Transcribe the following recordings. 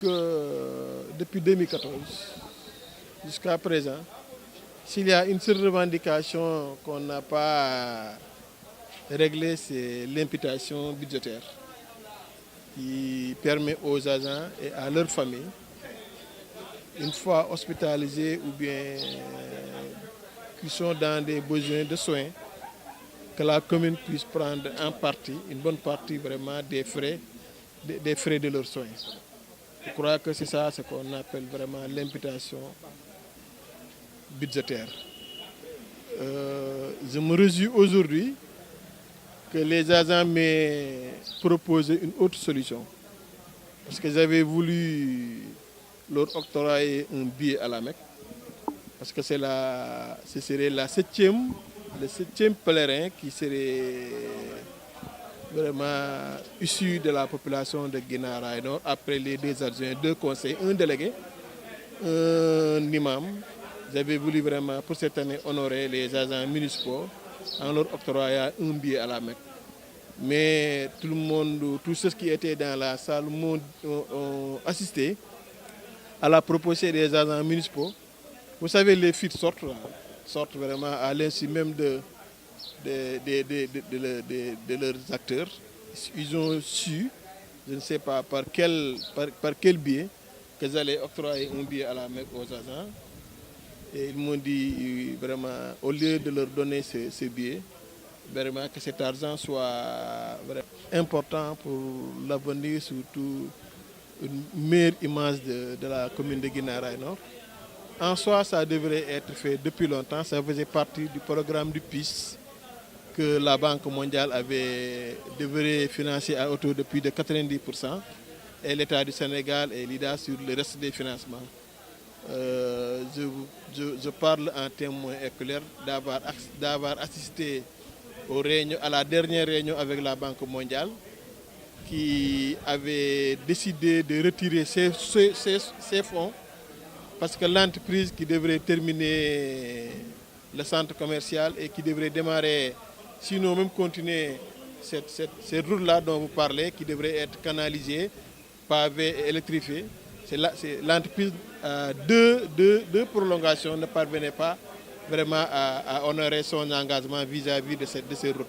Depuis 2014 jusqu'à présent, s'il y a une seule revendication qu'on n'a pas réglée, c'est l'imputation budgétaire qui permet aux agents et à leurs familles, une fois hospitalisés ou bien qui sont dans des besoins de soins, que la commune puisse prendre en partie, une bonne partie vraiment des frais de leurs soins. Je crois que c'est ça ce qu'on appelle vraiment l'imputation budgétaire. Je me réjouis aujourd'hui que les agents m'aient proposé une autre solution. Parce que j'avais voulu leur octroyer un billet à la Mecque. Parce que ce serait le septième pèlerin qui serait vraiment issu de la population de Guinaw Rails Nord, après les deux adjoints, deux conseils, un délégué, un imam. J'avais voulu vraiment pour cette année honorer les agents municipaux en leur octroyant un billet à la Mecque. Mais tout le monde, tous ceux qui étaient dans la salle ont assisté à la proposition des agents municipaux. Vous savez, les fuites sortent vraiment à l'insu même de leurs acteurs. Ils ont su, je ne sais pas par quel biais, que j'allais octroyer un billet à la Mecque aux agents. Et ils m'ont dit vraiment, au lieu de leur donner ce billet, vraiment que cet argent soit vraiment important pour l'avenir, surtout une meilleure image de la commune de Guinaw Rails Nord. En soi, ça devrait être fait depuis longtemps. Ça faisait partie du programme du PIS que la Banque mondiale devrait financer à hauteur de plus de 90%. Et l'État du Sénégal est leader sur le reste des financements. Je parle en témoin oculaire d'avoir assisté à la dernière réunion avec la Banque mondiale qui avait décidé de retirer ses fonds parce que l'entreprise qui devrait terminer le centre commercial et qui devrait démarrer, sinon même continuer cette route-là dont vous parlez, qui devrait être canalisée, pavée et électrifiée, c'est l'entreprise de prolongation ne parvenait pas vraiment à honorer son engagement vis-à-vis de ces routes.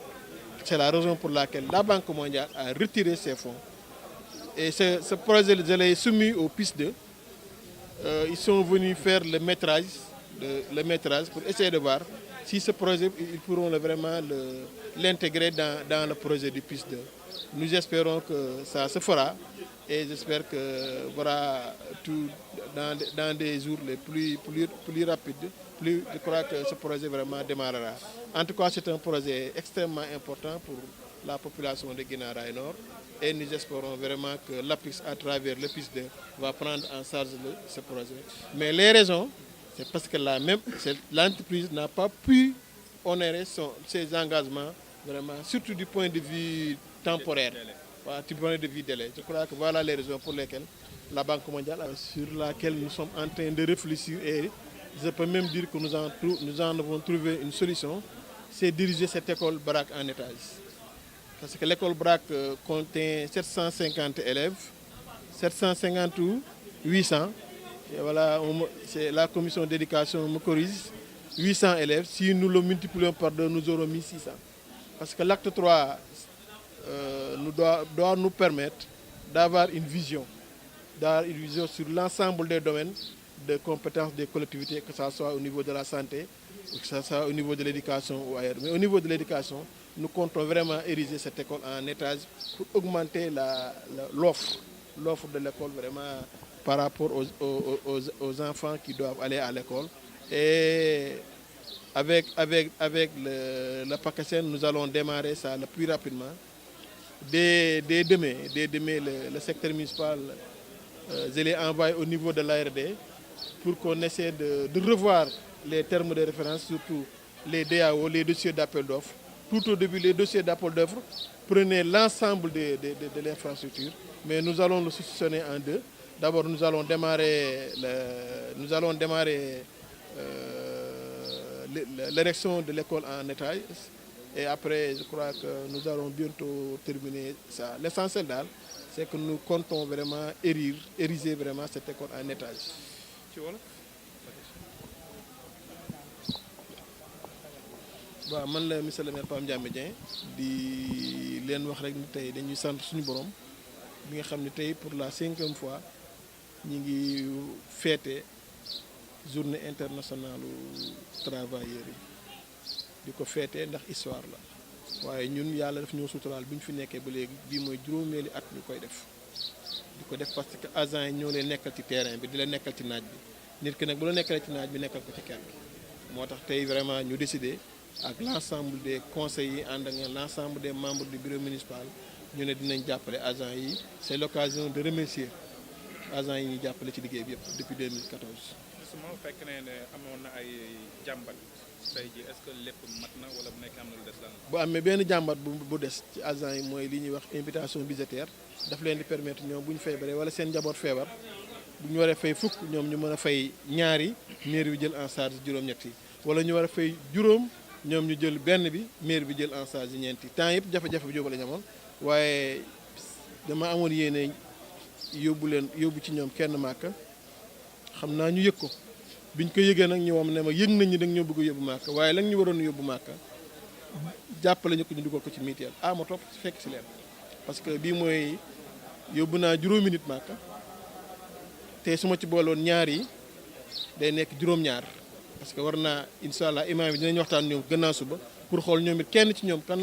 C'est la raison pour laquelle la Banque mondiale a retiré ses fonds. Et ce projet, je l'ai soumis au PIS2. Ils sont venus faire le métrage pour essayer de voir si ce projet, ils pourront vraiment l'intégrer dans le projet du PIS2. Nous espérons que ça se fera et j'espère que voilà, tout dans des jours les plus rapides, je crois que ce projet vraiment démarrera. En tout cas, c'est un projet extrêmement important pour la population de Guinaw Rails Nord et nous espérons vraiment que l'APIX, à travers le PIS2, va prendre en charge ce projet. Mais les raisons, c'est parce que l'entreprise n'a pas pu honorer ses engagements, vraiment, surtout du point de vue temporaire, du point de vue délai. Je crois que voilà les raisons pour lesquelles la Banque mondiale, sur laquelle nous sommes en train de réfléchir, et je peux même dire que nous en avons trouvé une solution, c'est diriger cette école BRAC en étage. Parce que l'école BRAC contient 750 élèves, 750 ou 800. Et voilà, la commission d'éducation me corrige, 800 élèves. Si nous le multiplions par 2, nous aurons 1600. Parce que l'acte 3 doit nous permettre d'avoir une vision sur l'ensemble des domaines de compétences des collectivités, que ce soit au niveau de la santé, que ce soit au niveau de l'éducation ou ailleurs. Mais au niveau de l'éducation, nous comptons vraiment ériger cette école en étage pour augmenter l'offre de l'école vraiment par rapport aux enfants qui doivent aller à l'école. Et avec le PACASEN, nous allons démarrer ça le plus rapidement. Dès demain, le secteur municipal, je l'ai envoyé au niveau de l'ARD pour qu'on essaie de revoir les termes de référence, surtout les DAO, les dossiers d'appel d'offres. Tout au début, les dossiers d'appel d'offres prenaient l'ensemble de l'infrastructure, mais nous allons le sectionner en deux. D'abord, nous allons démarrer l'érection de l'école en étage. Et après, je crois que nous allons bientôt terminer ça. L'essentiel, c'est que nous comptons vraiment ériger vraiment cette école en étage. ci wolof. waaw man la monsieur le maire Pape Ndiamé Dieng di leen wax rek ni tey dañuy sant suñu borom bi nga xam ne tey pour la 5e fois ñi ngi fêter journée internationale travailleurs yi di ko fêter ndax histoire la waaye ñun yàlla daf ñoo suturaal bi ñu fi nekkee ba léegi bii mooy juróomeeli at ñu koy def di ko def parce que agents yi ñoo leen nekkal ci terrain bi di la nekkal ci naaj bi nit ki nag bu la nekkalee ci naaj bi nekkal ko ci kër gi moo tax tey vraiment ñu décidé ak l'ensemble des conseillers yi ànd ak l'ensemble des membres du bureau municipal ñu ne dinañ jàppale agents yi c'est l'occasion de remercier agents yi ñuy jàppale ci liggéey bi yëpp depuis 2014. justement fekk ne amoon na ay jàmbat tey ji est-ce que lépp mat na wala bu nekk am na lu des lan. bu amee benn jàmbat bu des ci agents yi mooy li ñuy wax imputation budgétaire daf leen di permettre ñoom bu ñu feebaree wala seen njaboot feebar bu ñu waree fay fukk ñoom ñu mën a fay ñaari mairie bi jël en charge juróom-ñett yi wala ñu war a fay juróom ñoom ñu jël benn bi mairie bi jël en charge ñeenti temps yëpp jafe-jafe bi jóoba la ñu amoon waaye dama amoon yéene yóbbu ci ñoom kenn màkk xam naa ñu yëg ko biñ ko yëgee nag ñu wam ne ma yëg nañ ñi da nga ñoo bëgg a yóbbu màkk waaye la ñu waroon yóbbu màkk jàppale ñu ko ñu dugal ko ci mutuelle ma topp fekk si leen parce que bii mooy yóbbu naa juróomi nit màkk te su ma ci booloon ñaar yi day nekk juróom-ñaar parce que war naa incha allah imaam yi dinañ waxtaan ñoom gannaaw suba pour xool ñoom it kenn ci ñoom kan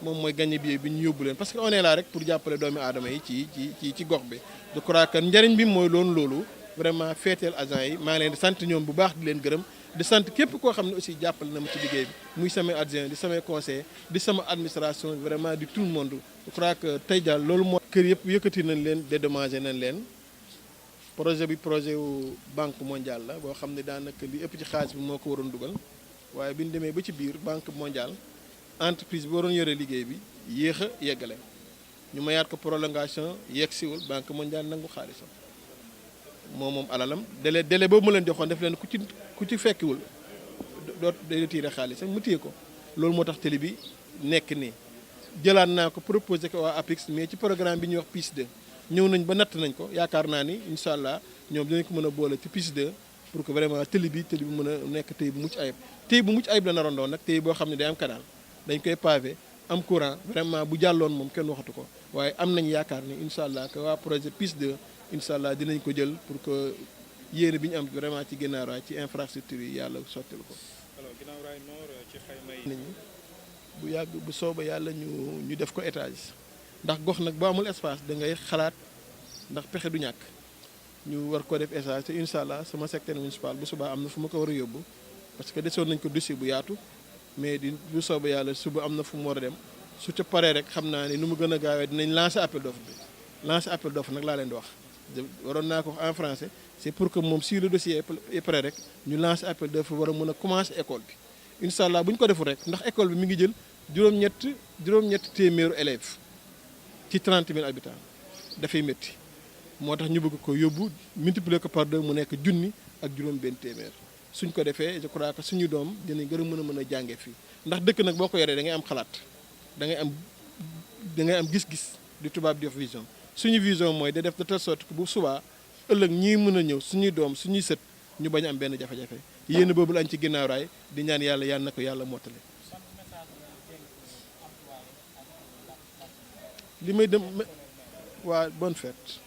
moom mooy gagné billet bi ñu yóbbu leen parce que on est là rek pour jàppale doomi aadama yi ci gox bi je crois que njëriñ bi mooy loolu vraiment feeteel agent yi maa ngi leen di sant ñoom bu baax di leen gërëm di sant képp koo xam ne aussi jàppale na ma ci liggéey bi muy samay adjoint di samay conseil di sama administration vraiment di tout le monde je crois que tey daal loolu moo kër yëpp yëkkati nañ leen dédommagé nañ leen projet wu banque mondiale la boo xam ne daanaka li ëpp ci xaalis bi moo ko waroon dugal waaye bi ñu demee ba ci biir banque mondiale entreprise bi waroon yore liggéey bi yéex a yeggale ñu mayaat ko prolongation yegg siwul banque mondiale nangu xaalisam moom alalam délai boobu mu leen joxoon def leen ku ci fekkiwul doot day retiré xaalisam mu téye ko loolu moo tax télé bi nekk nii jëlaat naa ko proposé ko waa APIX mais ci programme bi ñuy wax PIS 2 ñëw nañ ba natt nañ ko yaakaar naa ni incha allah ñoom dinañ ko mën a boole ci PIS 2 pour que vraiment télé bi mën a nekk tey bu mucc ayib la naroon doon nag tey boo xam ne day am canal dañ koy pavé am courant vraiment bu jàlloon moom kenn waxatu ko waaye am nañ yaakaar ni incha allah que waa projet PIS 2 incha allah dinañ ko jël pour que yéene bi ñu am vraiment ci Guinaw Rail ci infrastructure yi yàlla sottil ko. alors Guinaw Rail Nord ci xayma yi. nañu bu yàgg bu sooba yàlla ñu def ko étage ndax gox nag boo amul espace da ngay xalaat ndax pexe du ñàkk ñu war ko def étage te incha allah sama secrétaire municipal bu subaa am na fu ma ko war a yóbbu parce que desoon nañ ko dossier bu yaatu mais bu sooba yàlla suba am na fu mu war a dem su ca paree rek xam naa ne nu mu gën a gaawee dinañ lancer appel d'offre bi lancer appel d'offre nag laa leen di wax. waroon naa ko wax en français c'est pour que moom si le dossier est prêt rek ñu lancer appel d'offre war a mën a commencer école bi incha allah bu ñu ko deful rek ndax école bi mi ngi jël juróom-ñett téeméeru élèves ci 30 000 habitants dafay métti moo tax ñu bëgg ko yóbbu multiplier ko par 2 mu nekk junni ak juróom-benn téeméer suñ ko defee je crois que suñu doom dinañ gën a mën a jàngee fii ndax dëkk nag boo ko yoree da ngay am xalaat da ngay am gis-gis di tubaab di wax vision. suñu vision mooy da def de telle sorte que bu subaa ëllëg ñii mën a ñëw suñuy doom suñuy sët ñu bañ am benn jafe-jafe yéen boobu lañ ci Guinaw Rail di ñaan yàlla na ko yàlla mottali li may dem waa bonne fête.